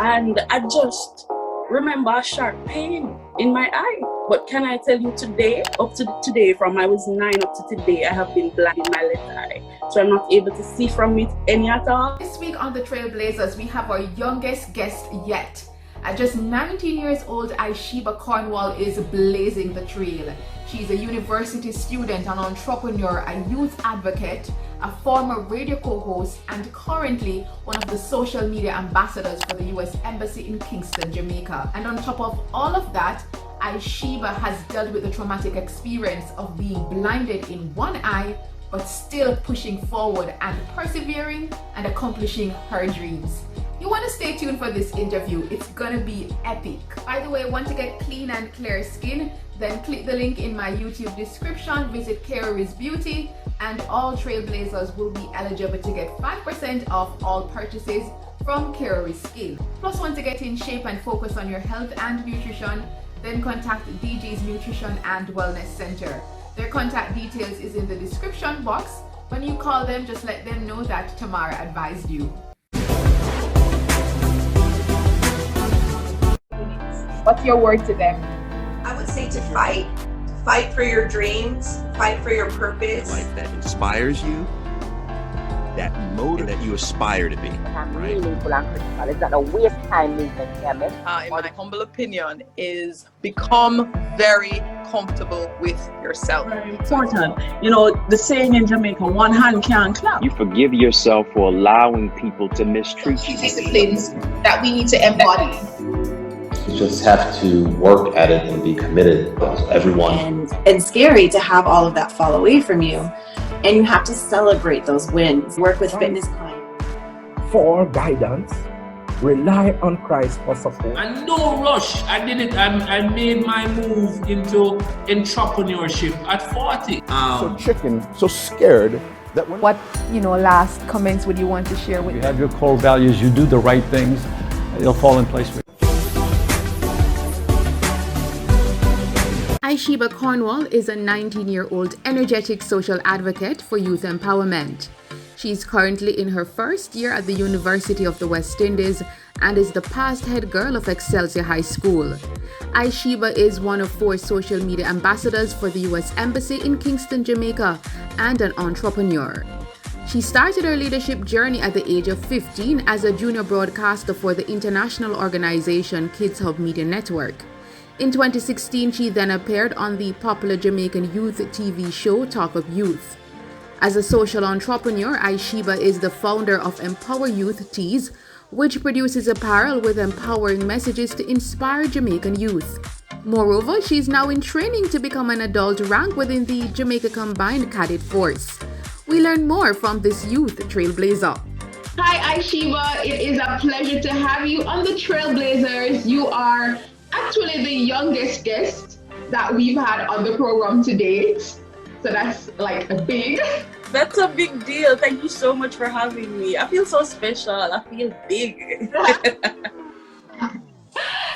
and I just remember a sharp pain in my eye. But can I tell you today, up to today, from I was 9 up to today, I have been blind in my left eye. So I'm not able to see from it any at all. This week on the Trailblazers, we have our youngest guest yet. At just 19 years old, Aishiba Cornwall is blazing the trail. She's a university student, an entrepreneur, a youth advocate, a former radio co-host, and currently one of the social media ambassadors for the US Embassy in Kingston, Jamaica. And on top of all of that, Aishiba has dealt with the traumatic experience of being blinded in one eye, but still pushing forward and persevering and accomplishing her dreams. You want to stay tuned for this interview. It's gonna be epic. By the way, want to get clean and clear skin? Then click the link in my YouTube description, visit Kerry's Beauty, and all Trailblazers will be eligible to get 5% off all purchases from Kerry's Skin. Plus, want to get in shape and focus on your health and nutrition? Then contact DG's Nutrition and Wellness Center. Their contact details is in the description box. When you call them, just let them know that Tamara advised you. What's your word to them? I would say to fight for your dreams, fight for your purpose. Life that inspires you, that motive that you aspire to be. Right? Meaningful and critical. It's not a waste time movement, in my humble opinion, is become very comfortable with yourself. Very important. You know, the saying in Jamaica, one hand can't clap. You forgive yourself for allowing people to mistreat you. Disciplines that we need to embody. You just have to work at it and be committed. Everyone. And it's scary to have all of that fall away from you. And you have to celebrate those wins. Work with fitness clients. For guidance, rely on Christ for support. And no rush. I did it. I made my move into entrepreneurship at 40. So chicken, so scared that when... What, last comments would you want to share with you? Have your core values, you do the right things, it'll fall in place for you. Aishiba Cornwall is a 19-year-old energetic social advocate for youth empowerment. She's currently in her first year at the University of the West Indies and is the past head girl of Excelsior High School. Aishiba is one of 4 social media ambassadors for the US Embassy in Kingston, Jamaica, and an entrepreneur. She started her leadership journey at the age of 15 as a junior broadcaster for the international organization Kids Hub Media Network. In 2016, she then appeared on the popular Jamaican youth TV show Talk of Youth. As a social entrepreneur, Aishiba is the founder of Empower Youth Tees, which produces apparel with empowering messages to inspire Jamaican youth. Moreover, she is now in training to become an adult rank within the Jamaica Combined Cadet Force. We learn more from this youth trailblazer. Hi Aishiba, it is a pleasure to have you on the Trailblazers. You are actually the youngest guest that we've had on the program to date. So that's like a big... That's a big deal. Thank you so much for having me. I feel so special. I feel big.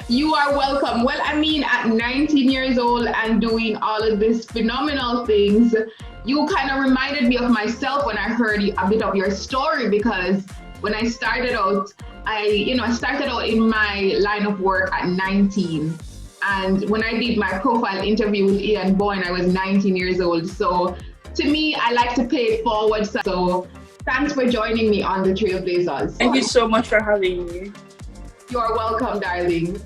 You are welcome. Well, at 19 years old and doing all of these phenomenal things, you kind of reminded me of myself when I heard a bit of your story, because when I started out, I started out in my line of work at 19. And when I did my profile interview with Ian Boyne, I was 19 years old. So to me, I like to pay it forward. So thanks for joining me on the Trailblazers. Thank you so much for having me. You're welcome, darling.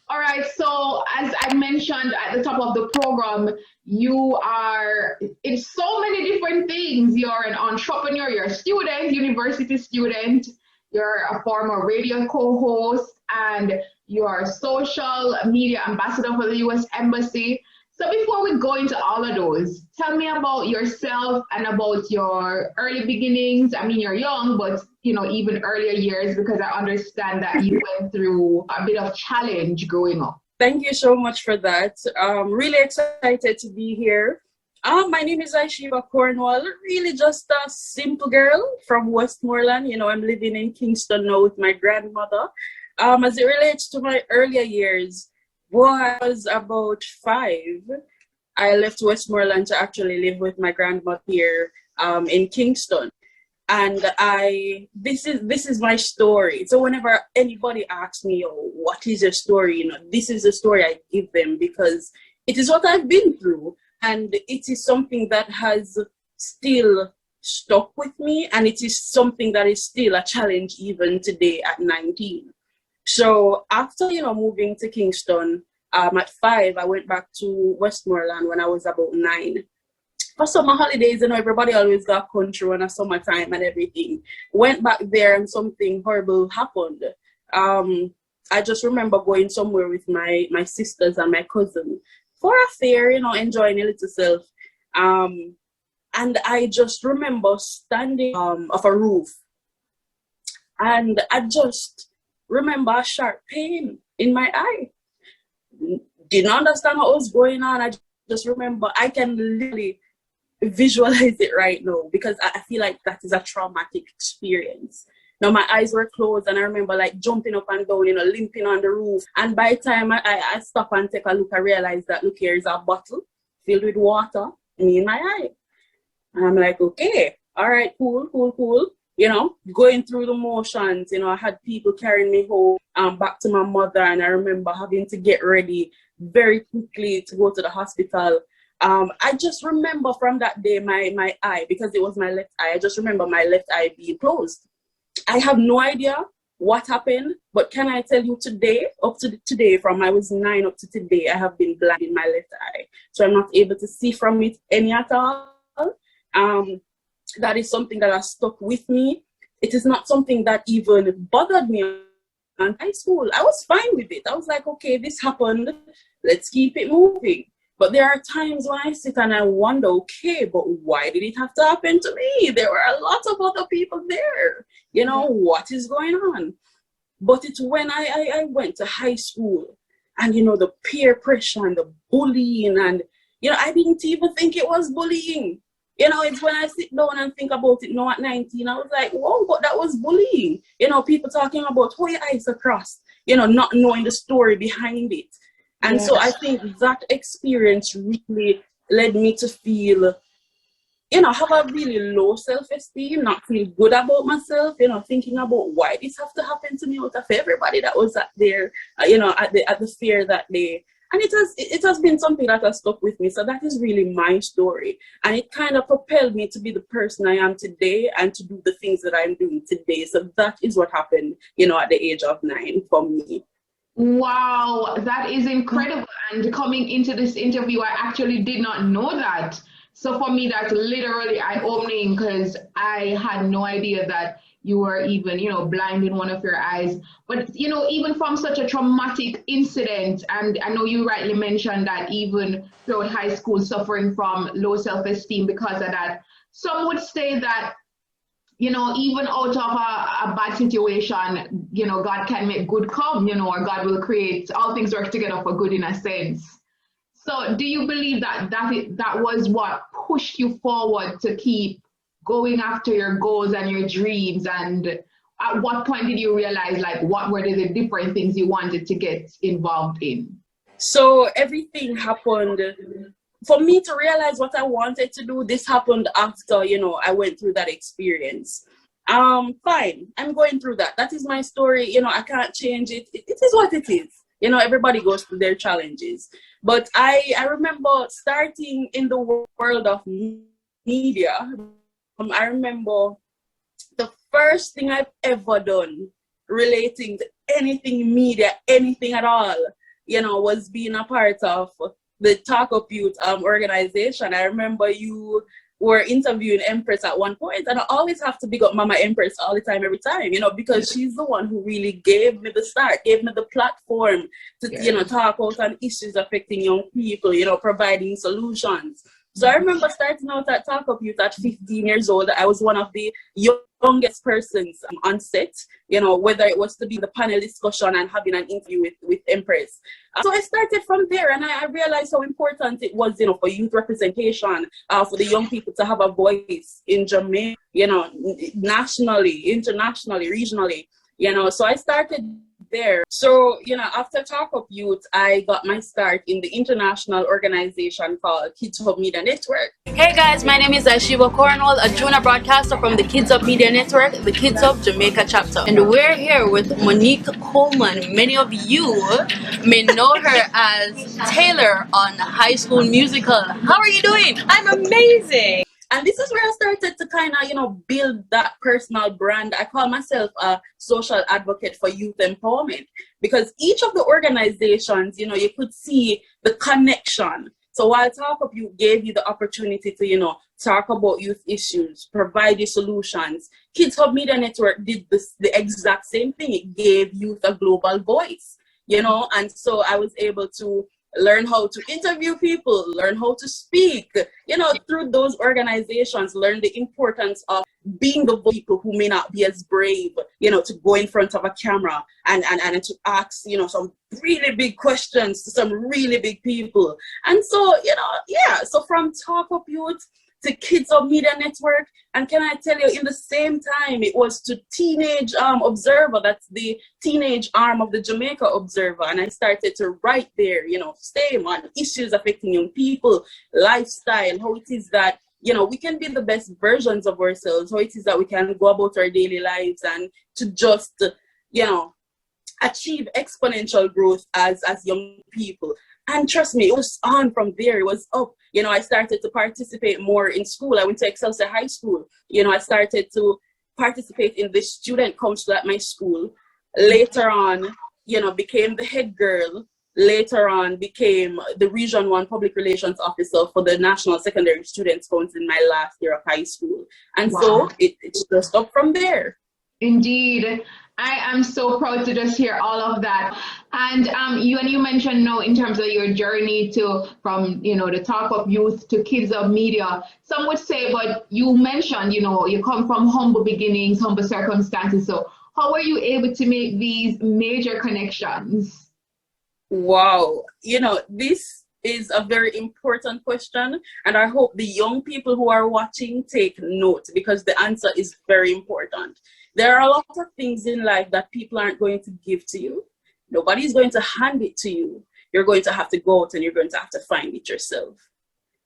All right, so as I mentioned at the top of the program, you are in so many different things. You're an entrepreneur, you're a student, university student, you're a former radio co-host, and you're a social media ambassador for the US Embassy. So before we go into all of those, tell me about yourself and about your early beginnings. You're young, but even earlier years, because I understand that you went through a bit of challenge growing up. Thank you so much for that. Really excited to be here. My name is Aishiba Cornwall, really just a simple girl from Westmoreland. I'm living in Kingston now with my grandmother. As it relates to my earlier years, when I was about 5, I left Westmoreland to actually live with my grandmother here in Kingston. And this is my story. So whenever anybody asks me, oh, what is your story? This is the story I give them, because it is what I've been through. And it is something that has still stuck with me. And it is something that is still a challenge even today at 19. So after, moving to Kingston, at 5, I went back to Westmoreland when I was about 9. For summer holidays, everybody always got country when a summertime and everything. Went back there and something horrible happened. I just remember going somewhere with my sisters and my cousin for a fair, enjoying a little self. And I just remember standing off a roof. And I just remember a sharp pain in my eye. Didn't understand what was going on. I just remember, I can literally visualize it right now, because I feel like that is a traumatic experience. Now my eyes were closed, and I remember like jumping up and down, limping on the roof. And by the time I stop and take a look, I realized that, look, here is a bottle filled with water in my eye. And I'm like, okay, all right, cool. Going through the motions. I had people carrying me home back to my mother, and I remember having to get ready very quickly to go to the hospital. I just remember from that day my eye, because it was my left eye, I just remember my left eye being closed. I have no idea what happened, but can I tell you today, up to today, from I was 9 up to today, I have been blind in my left eye. So I'm not able to see from it any at all. That is something that has stuck with me. It is not something that even bothered me in high school. I was fine with it. I was like, okay, this happened. Let's keep it moving. But there are times when I sit and I wonder, okay, but why did it have to happen to me? There were a lot of other people there. What is going on? But it's when I went to high school, and, the peer pressure and the bullying, and, I didn't even think it was bullying. It's when I sit down and think about it now at 19, I was like, whoa, but that was bullying. People talking about how your eyes are crossed, not knowing the story behind it. And yes. So I think that experience really led me to feel, have a really low self-esteem, not feel good about myself, thinking about why this have to happen to me out of everybody that was at there, at the fair that day. And it has been something that has stuck with me. So that is really my story. And it kind of propelled me to be the person I am today and to do the things that I'm doing today. So that is what happened, at the age of 9 for me. Wow, that is incredible. And coming into this interview, I actually did not know that. So for me, that's literally eye-opening, because I had no idea that you were even, blind in one of your eyes. But, even from such a traumatic incident, and I know you rightly mentioned that even throughout high school, suffering from low self-esteem because of that, some would say that, even out of a bad situation, God can make good come, or God will create, all things work together for good in a sense. So do you believe that was what pushed you forward to keep going after your goals and your dreams? And at what point did you realize, what were the different things you wanted to get involved in? So everything happened. For me to realize what I wanted to do, this happened after, I went through that experience. Fine, I'm going through that. That is my story. I can't change it. It is what it is. Everybody goes through their challenges. But I remember starting in the world of media. I remember the first thing I've ever done relating to anything media, anything at all, was being a part of the Talk Up Youth organization. I remember you were interviewing Empress at one point, and I always have to big up Mama Empress all the time, every time, because she's the one who really gave me the start, gave me the platform to, talk out on issues affecting young people, providing solutions. So I remember starting out at Talk Up Youth at 15 years old. I was one of the youngest persons on set, whether it was to be the panel discussion and having an interview with Empress. So I started from there, and I realized how important it was, for youth representation, for the young people to have a voice in Jamaica, nationally, internationally, regionally, So I started there. So, after Talk Up Youth, I got my start in the international organization called Kids Hub Media Network. Hey guys, my name is Ashiva Cornwall, a junior broadcaster from the Kids Hub Media Network, the Kids Hub Jamaica chapter. And we're here with Monique Coleman. Many of you may know her as Taylor on High School Musical. How are you doing? I'm amazing. And this is where I started to kind of, build that personal brand. I call myself a social advocate for youth empowerment, because each of the organizations, you could see the connection. So while Talk Up Youth gave you the opportunity to, talk about youth issues, provide you solutions, Kids Hub Media Network did the exact same thing. It gave youth a global voice, and so I was able to learn how to interview people, learn how to speak, through those organizations, learn the importance of being the people who may not be as brave, to go in front of a camera and to ask, some really big questions to some really big people. And so, so from Talk Up Youth to Kids Hub Media Network, and can I tell you, in the same time, it was to Teenage Observer. That's the teenage arm of the Jamaica Observer. And I started to write there, same on issues affecting young people, lifestyle, how it is that, we can be the best versions of ourselves, how it is that we can go about our daily lives and to just, achieve exponential growth as young people. And trust me, it was on from there. It was up. I started to participate more in school. I went to Excelsior High School. I started to participate in the student council at my school. Later on, became the head girl. Later on, became the Region 1 Public Relations Officer for the National Secondary Students Council in my last year of high school. And so it's just up from there. Indeed. I am so proud to just hear all of that. And you mentioned now in terms of your journey from the Talk Up Youth to Kids Hub Media. Some would say, but you mentioned, you come from humble beginnings, humble circumstances. So how were you able to make these major connections? Wow. This is a very important question. And I hope the young people who are watching take note, because the answer is very important. There are a lot of things in life that people aren't going to give to you. Nobody's going to hand it to you. You're going to have to go out and you're going to have to find it yourself,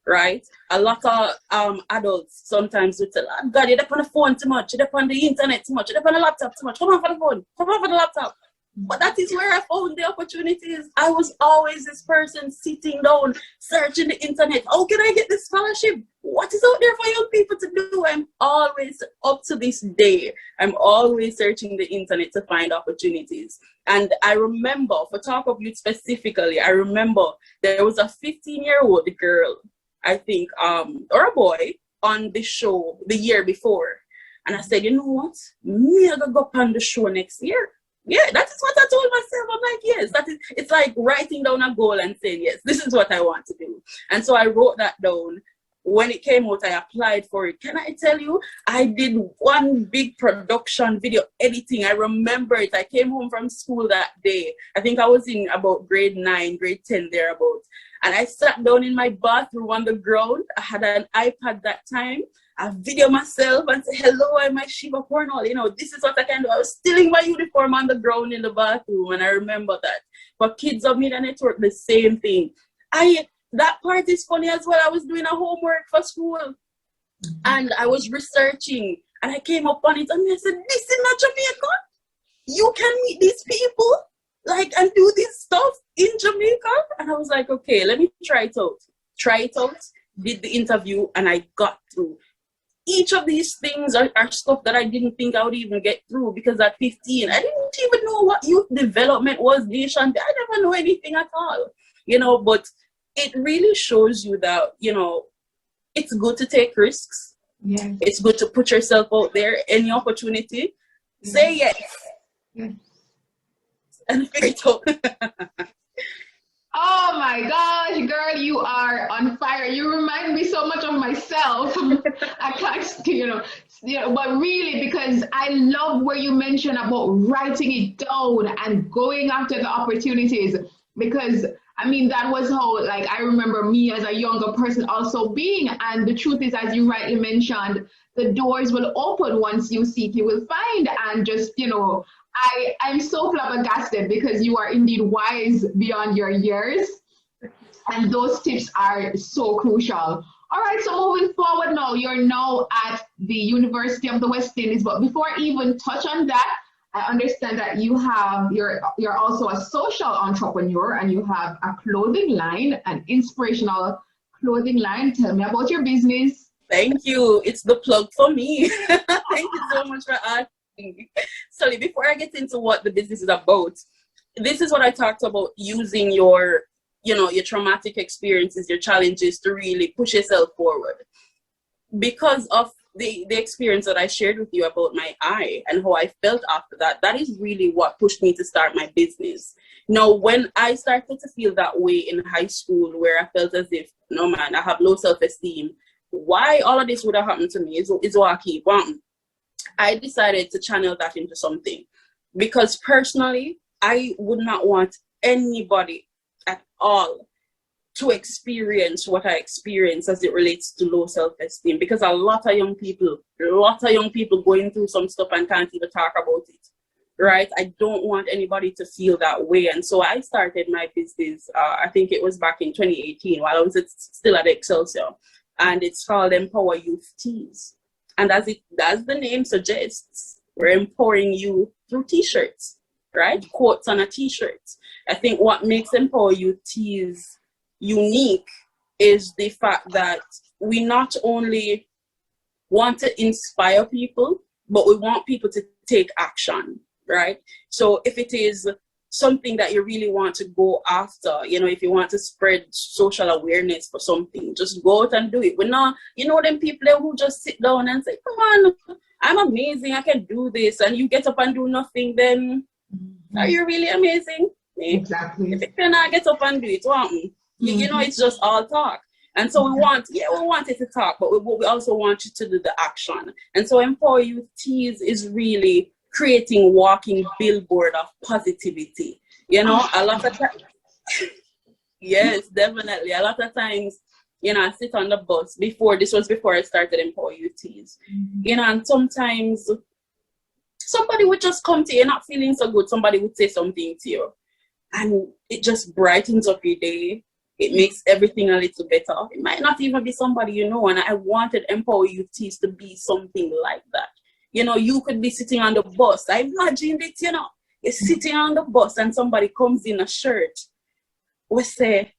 right? A lot of adults sometimes would tell, oh, God, you're up on the phone too much, you're up on the internet too much, you're up on the laptop too much, come on for the phone, come on for the laptop. But that is where I found the opportunities. I was always this person sitting down, searching the internet. How can I get this scholarship? What is out there for young people to do? I'm always, up to this day, I'm always searching the internet to find opportunities. And I remember, for Talk Up Youth specifically, I remember there was a 15-year-old girl, I think, or a boy, on the show the year before. And I said, you know what? Me, I'm going to go on the show next year. Yeah, that is what I told myself. I'm like, yes, it's like writing down a goal and saying, yes, this is what I want to do. And so I wrote that down. When it came out, I applied for it. Can I tell you, I did one big production video editing. I remember it. I came home from school that day. I think I was in about grade 9, grade 10, thereabouts. And I sat down in my bathroom on the ground. I had an iPad that time. I video myself and say, hello, I'm Ashiva Cornwall. This is what I can do. I was still in my uniform on the ground in the bathroom, and I remember that. For Kids Hub Media Network, the same thing. That part is funny as well. I was doing a homework for school, and I was researching, and I came up on it, and I said, this is not Jamaica. You can meet these people, and do this stuff in Jamaica. And I was like, okay, let me try it out. Did the interview, and I got through. Each of these things are stuff that I didn't think I would even get through, because at 15, I didn't even know what youth development was, Nation. I never know anything at all, but it really shows you that, it's good to take risks. Yeah. It's good to put yourself out there. Any opportunity, say yes. Yes. And figure it out. Oh my gosh, girl, you are on fire. You remind me so much of myself. I can't, but really, because I love where you mentioned about writing it down and going after the opportunities, because that was how, I remember me as a younger person also being, and the truth is, as you rightly mentioned, the doors will open once you seek, you will find, and just, I'm so flabbergasted because you are indeed wise beyond your years. And those tips are so crucial. All right, so moving forward now, you're now at the University of the West Indies. But before I even touch on that, I understand that you're also a social entrepreneur and you have a clothing line, an inspirational clothing line. Tell me about your business. Thank you. It's the plug for me. Thank you so much for asking. So before I get into what the business is about, this is what I talked about, using your traumatic experiences, your challenges to really push yourself forward. Because of the experience that I shared with you about my eye and how I felt after that, that is really what pushed me to start my business. Now, when I started to feel that way in high school, where I felt as if, no man, I have low self-esteem, why all of this would have happened to me is what I keep wanting. I decided to channel that into something, because personally, I would not want anybody at all to experience what I experience as it relates to low self-esteem, because a lot of young people going through some stuff and can't even talk about it, right? I don't want anybody to feel that way. And so I started my business, I think it was back in 2018 while I was still at Excelsior, and it's called Empower Youth Tees. And as the name suggests, we're empowering you through t-shirts, right? Quotes on a t-shirt. I think what makes Empower Youth Tees unique is the fact that we not only want to inspire people, but we want people to take action, right? So if it is something that you really want to go after, if you want to spread social awareness for something, just go out and do it. We're not, them people who just sit down and say, come on, I'm amazing, I can do this, and you get up and do nothing, then are you really amazing? Exactly. If you cannot get up and do it, it's just all talk. And so we want it to talk, but we also want you to do the action. And so Empower Youth Tees is really creating walking billboard of positivity. A lot of times, yes, definitely. A lot of times, I sit on the bus before I started Empower Youth Tees. And sometimes somebody would just come to you, not feeling so good. Somebody would say something to you, and it just brightens up your day. It makes everything a little better. It might not even be somebody and I wanted Empower Youth Tees to be something like that. You could be sitting on the bus. I imagined it, you're sitting on the bus and somebody comes in a shirt. We say,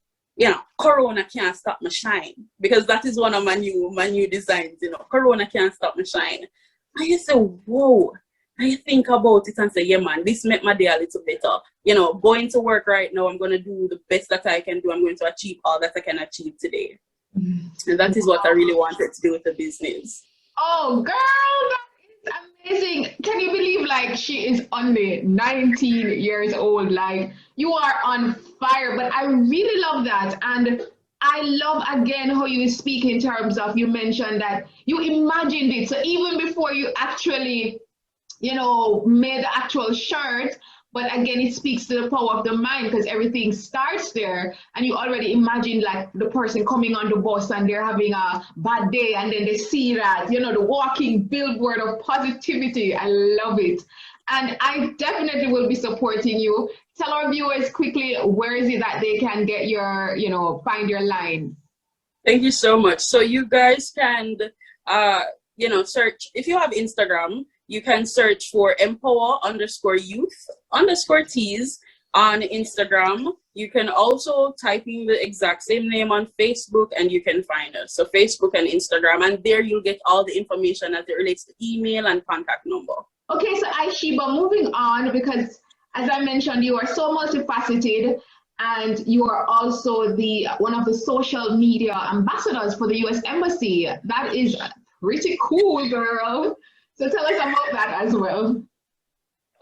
Corona can't stop my shine. Because that is one of my new designs, Corona can't stop my shine. And you say, whoa. And you think about it and say, yeah, man, this made my day a little better. Going to work right now, I'm going to do the best that I can do. I'm going to achieve all that I can achieve today. And that is what I really wanted to do with the business. Oh, girl, that is amazing. Can you believe, she is only 19 years old? You are on fire. But I really love that. And I love, again, how you speak in terms of, you mentioned that you imagined it. So even before you actually made the actual shirt, but again, it speaks to the power of the mind, because everything starts there, and you already imagine the person coming on the bus and they're having a bad day, and then they see that, the walking billboard of positivity. I love it. And I definitely will be supporting you. Tell our viewers quickly, where is it that they can get your, find your line? Thank you so much. So you guys can, search, if you have Instagram, you can search for Empower_Youth_Tees on Instagram. You can also type in the exact same name on Facebook and you can find us. So Facebook and Instagram, and there you'll get all the information as it relates to email and contact number. Okay, so Aishiba, moving on, because as I mentioned, you are so multifaceted and you are also one of the social media ambassadors for the US Embassy. That is pretty cool, girl. So tell us about that as well.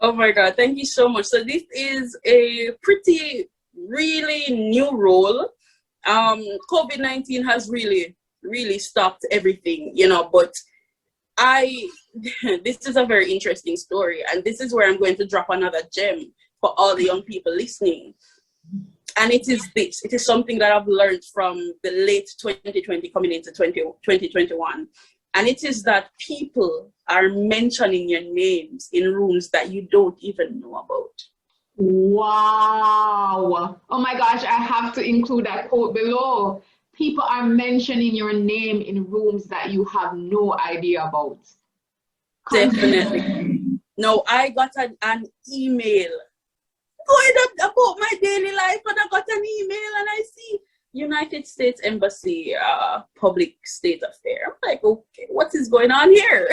Oh my God, thank you so much. So this is a really new role. COVID-19 has really stopped everything, but this is a very interesting story. And this is where I'm going to drop another gem for all the young people listening. And it is something that I've learned from the late 2020 coming into 2021. And it is that people are mentioning your names in rooms that you don't even know about. Wow. Oh my gosh, I have to include that quote below. People are mentioning your name in rooms that you have no idea about. Definitely. No, I got an email going up about my daily life, and I got an email and I see United States Embassy, public state affair. I'm like, okay, what is going on here?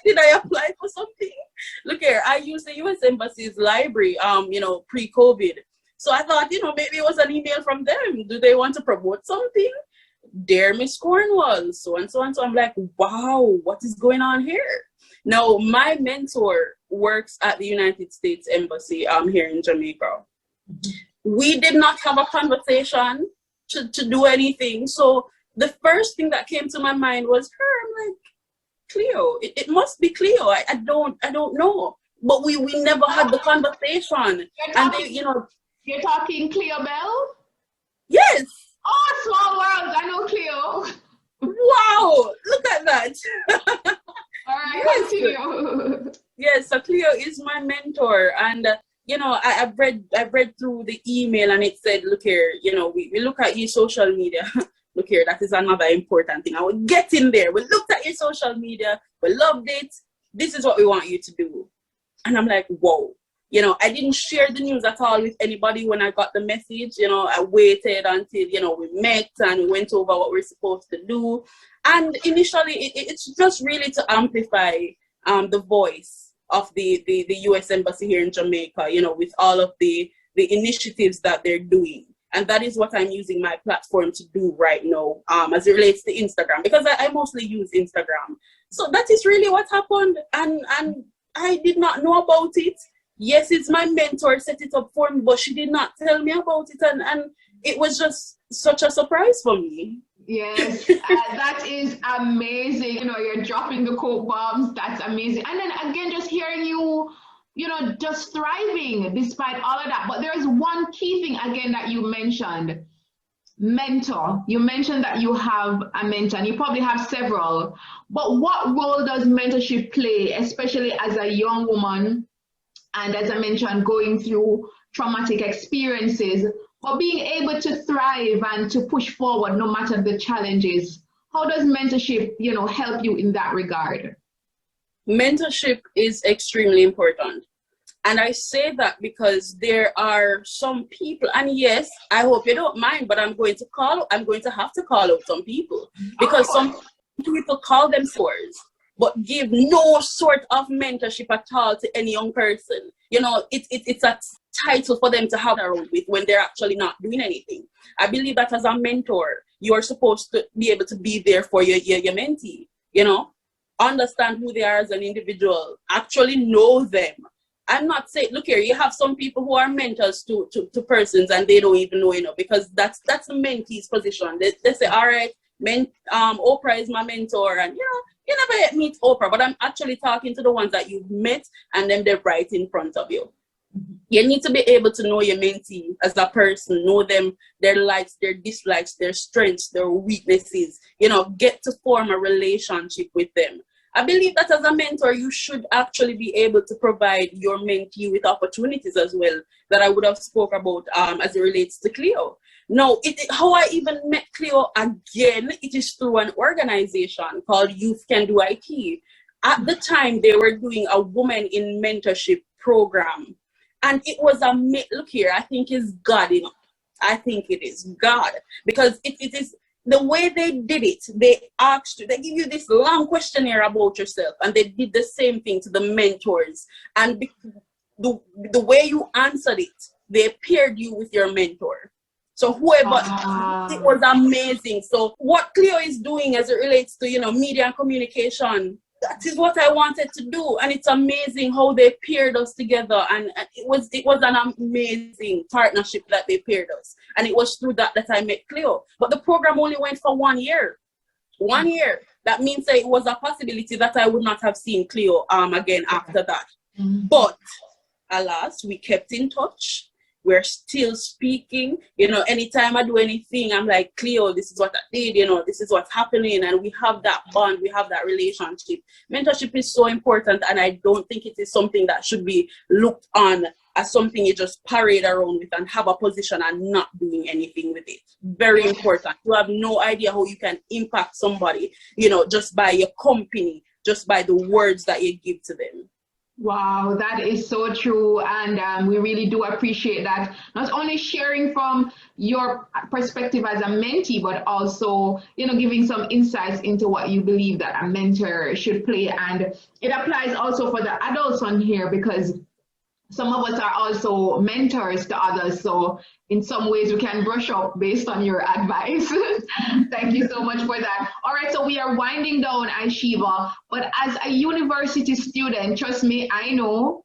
Did I apply for something? Look here, I used the US Embassy's library, pre-COVID. So I thought, maybe it was an email from them. Do they want to promote something? Dear Miss Cornwall, so and so and so. I'm like, wow, what is going on here? Now, my mentor works at the United States Embassy here in Jamaica. We did not have a conversation to do anything. So the first thing that came to my mind was her. I'm like, Cleo, it must be Cleo. I don't know. But we never had the conversation. You're talking Cleo Bell? Yes. Oh, small world. I know Cleo. Wow, look at that. All right, continue. Yes, so Cleo is my mentor, and I've read through the email, and it said, look here, we look at your social media. Look here, that is another important thing. I will get in there. We looked at your social media, we loved it. This is what we want you to do. And I'm like, whoa. I didn't share the news at all with anybody when I got the message. I waited until, we met and we went over what we're supposed to do. And initially, it's just really to amplify the voice of the U.S. Embassy here in Jamaica, with all of the initiatives that they're doing. And that is what I'm using my platform to do right now, as it relates to Instagram, because I mostly use Instagram. So that is really what happened. And I did not know about it. Yes, it's my mentor set it up for me, but she did not tell me about it. And it was just such a surprise for me. Yes, that is amazing. You're dropping the quote bombs. That's amazing. And then again, just hearing you, just thriving despite all of that. But there is one key thing again that you mentioned. Mentor. You mentioned that you have a mentor, and you probably have several. But what role does mentorship play, especially as a young woman? And as I mentioned, going through traumatic experiences, but being able to thrive and to push forward no matter the challenges. How does mentorship, help you in that regard? Mentorship is extremely important. And I say that because there are some people, and yes, I hope you don't mind, but I'm going to have to call out some people, because some people call them mentors, but give no sort of mentorship at all to any young person. It's a title for them to have around with when they're actually not doing anything. I believe that as a mentor, you're supposed to be able to be there for your mentee, understand who they are as an individual, actually know them. I'm not saying, look here, you have some people who are mentors to persons and they don't even know, because that's the mentee's position. They say, all right, Oprah is my mentor, and you never yet meet Oprah, but I'm actually talking to the ones that you've met and then they're right in front of you. You need to be able to know your mentee as a person, know them, their likes, their dislikes, their strengths, their weaknesses, get to form a relationship with them. I believe that as a mentor, you should actually be able to provide your mentee with opportunities as well that I would have spoke about as it relates to Cleo. No, how I even met Cleo again, it is through an organization called Youth Can Do IT. At the time, they were doing a woman in mentorship program. And it was look here, I think it's God, I think it is God. Because it is the way they did it. They give you this long questionnaire about yourself, and they did the same thing to the mentors. And the way you answered it, they paired you with your mentor. So whoever, it was amazing. So what Cleo is doing as it relates to, media and communication, that is what I wanted to do. And it's amazing how they paired us together. And it was an amazing partnership that they paired us. And it was through that I met Cleo. But the program only went for 1 year. 1 year. That means that it was a possibility that I would not have seen Cleo again after that. But alas, we kept in touch. we're still speaking. Anytime I do anything, I'm like, Cleo, this is what I did, this is what's happening. And we have that bond, we have that relationship. Mentorship is so important, and I don't think it is something that should be looked on as something you just parade around with and have a position and not doing anything with it. Very important. You have no idea how you can impact somebody, just by your company, just by the words that you give to them. Wow, that is so true. And we really do appreciate that. Not only sharing from your perspective as a mentee, but also, giving some insights into what you believe that a mentor should play. And it applies also for the adults on here, because some of us are also mentors to others. So in some ways we can brush up based on your advice. Thank you so much for that. All right, so we are winding down, Aishiva, but as a university student, trust me, I know,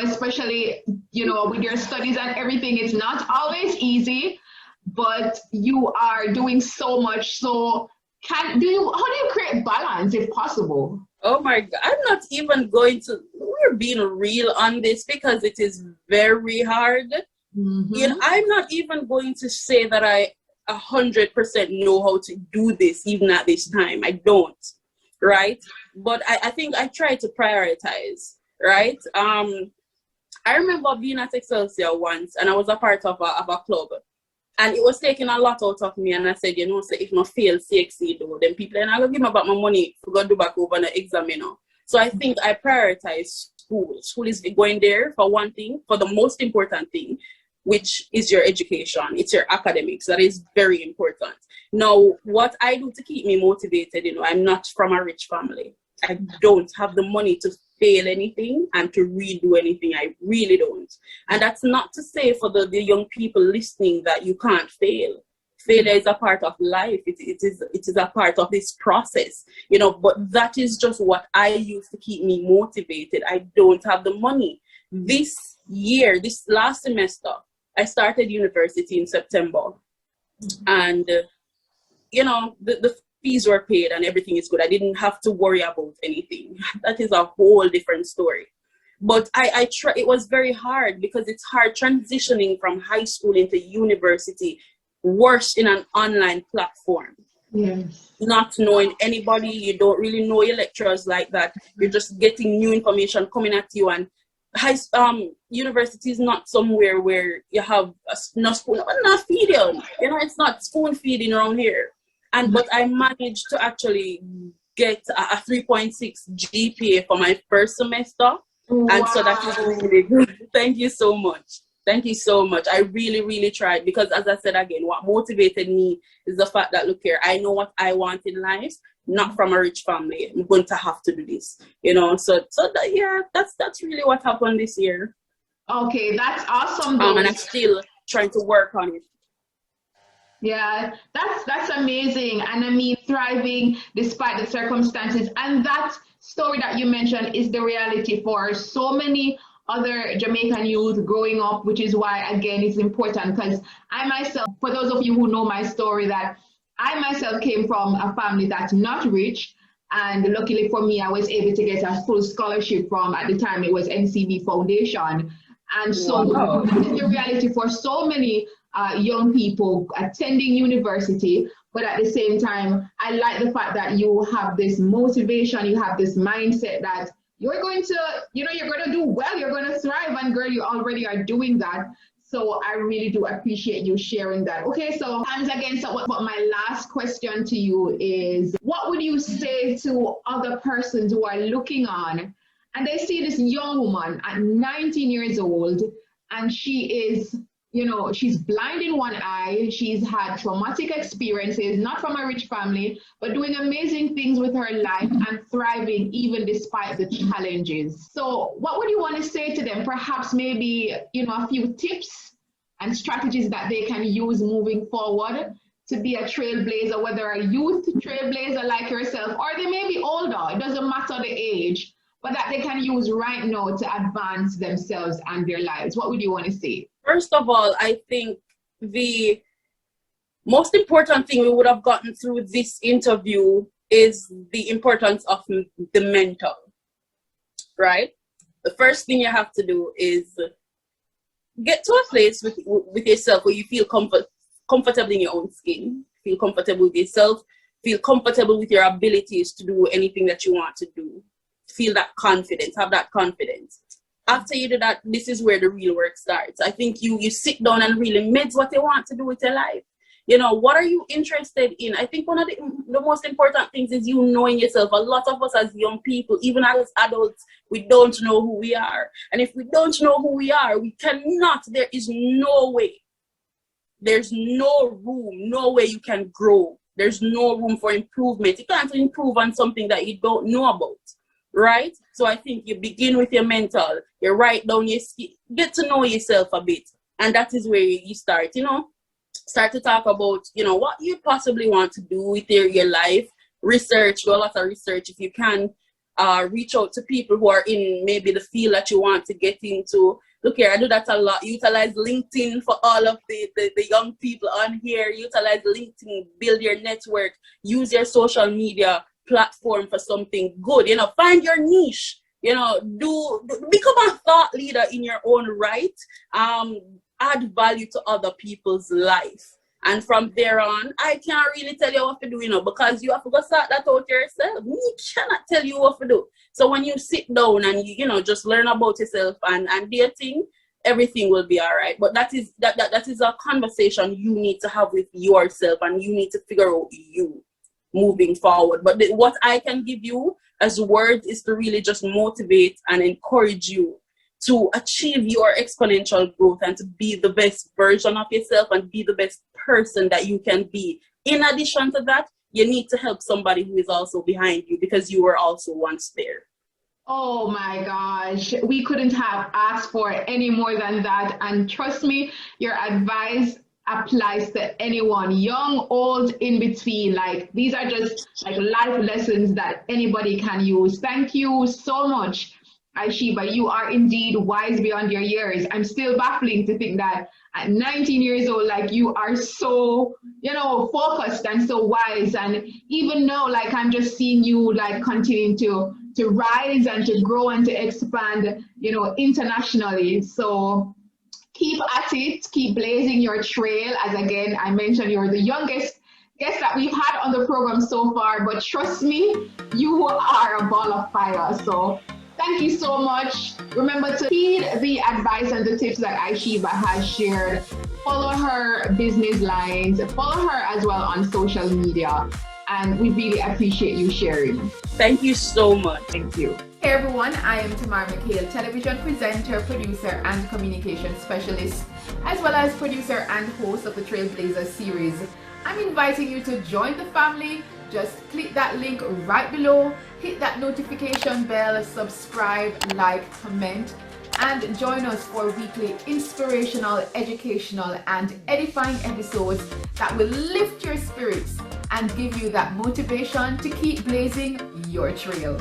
especially, with your studies and everything, it's not always easy, but you are doing so much. So how do you create balance if possible? Oh my God, I'm not even going to, we're being real on this because it is very hard. I'm not even going to say that I 100% know how to do this even at this time. I don't, right? But I think I try to prioritize, right? I remember being at Excelsior once, and I was a part of a club. And it was taking a lot out of me, and I said, say if I fail, succeed, then people are not going to give me back my money to go do back over the exam, So I think I prioritize school. School is going there for one thing, for the most important thing, which is your education. It's your academics. That is very important. Now, what I do to keep me motivated, I'm not from a rich family. I don't have the money to fail anything and to redo anything. I really don't. And that's not to say for the young people listening that you can't fail. Failure is a part of life. It is a part of this process, but that is just what I use to keep me motivated. I don't have the money. This last semester, I started university in September, and the fees were paid and everything is good. I didn't have to worry about anything. That is a whole different story. But I try. It was very hard because it's hard transitioning from high school into university, worse in an online platform. Yes. Not knowing anybody, you don't really know your lecturers like that. You're just getting new information coming at you, and university is not somewhere where you have no spoon, but not feeding. It's not spoon feeding around here. But I managed to actually get a 3.6 GPA for my first semester. Wow. And so that is really good. Thank you so much. Thank you so much. I really, really tried, because as I said again, what motivated me is the fact that, look here, I know what I want in life, not from a rich family. I'm going to have to do this, that's really what happened this year. Okay, that's awesome. And I'm still trying to work on it. Yeah, that's amazing. And I mean, thriving despite the circumstances. And that story that you mentioned is the reality for so many other Jamaican youth growing up, which is why, again, it's important, because I myself, for those of you who know my story, that I myself came from a family that's not rich. And luckily for me, I was able to get a full scholarship from, at the time, it was NCB Foundation. And so that is the reality for so many young people attending university. But at the same time, I like the fact that you have this motivation, you have this mindset that you're going to, you're going to do well, you're going to thrive, and girl, you already are doing that. So I really do appreciate you sharing that. Okay, so hands again. So what my last question to you is, what would you say to other persons who are looking on and they see this young woman at 19 years old, and she is, she's blind in one eye, she's had traumatic experiences, not from a rich family, but doing amazing things with her life and thriving even despite the challenges. So what would you want to say to them? Perhaps maybe, a few tips and strategies that they can use moving forward to be a trailblazer, whether a youth trailblazer like yourself, or they may be older, it doesn't matter the age, but that they can use right now to advance themselves and their lives. What would you want to say? First of all, I think the most important thing we would have gotten through this interview is the importance of the mentor, right? The first thing you have to do is get to a place with yourself where you feel comfortable in your own skin, feel comfortable with yourself, feel comfortable with your abilities to do anything that you want to do. Feel that confidence, have that confidence. After you do that, this is where the real work starts. I think you sit down and really meds what you want to do with your life. You know, what are you interested in? I think one of the most important things is you knowing yourself. A lot of us as young people, even as adults, we don't know who we are. And if we don't know who we are, we cannot, there is no way. There's no room, no way you can grow. There's no room for improvement. You can't improve on something that you don't know about, right? So I think you begin with your mental, you write down your skill, get to know yourself a bit. And that is where you start, you know, start to talk about, you know, what you possibly want to do with your life. Research, do a lot of research if you can. Reach out to people who are in maybe the field that you want to get into. Look here, I do that a lot. Utilize LinkedIn for all of the young people on here. Utilize LinkedIn, build your network, use your social media platform for something good. You know, find your niche. You know, become a thought leader in your own right. Add value to other people's life. And from there on, I can't really tell you what to do, you know, because you have to go start that out yourself. Me cannot tell you what to do. So when you sit down and you know, just learn about yourself and do your thing, everything will be all right. But that is a conversation you need to have with yourself, and you need to figure out you moving forward. But what I can give you as words is to really just motivate and encourage you to achieve your exponential growth and to be the best version of yourself and be the best person that you can be. In addition to that, you need to help somebody who is also behind you, because you were also once there. Oh my gosh, we couldn't have asked for any more than that. And trust me, your advice applies to anyone, young, old, in between. Like, these are just like life lessons that anybody can use. Thank you so much, Aishiba. You are indeed wise beyond your years. I'm still baffling to think that at 19 years old, like, you are so, you know, focused and so wise. And even now, like, I'm just seeing you like continuing to rise and to grow and to expand, you know, internationally. So keep at it, keep blazing your trail. As again, I mentioned, you're the youngest guest that we've had on the program so far, but trust me, you are a ball of fire. So thank you so much. Remember to heed the advice and the tips that Aishiba has shared. Follow her business lines, follow her as well on social media. And we really appreciate you sharing. Thank you so much. Thank you. Hey everyone, I am Tamara McKayle, television presenter, producer, and communication specialist, as well as producer and host of the TrailBlazers series. I'm inviting you to join the family. Just click that link right below, hit that notification bell, subscribe, like, comment, and join us for weekly inspirational, educational, and edifying episodes that will lift your spirits and give you that motivation to keep blazing your trail.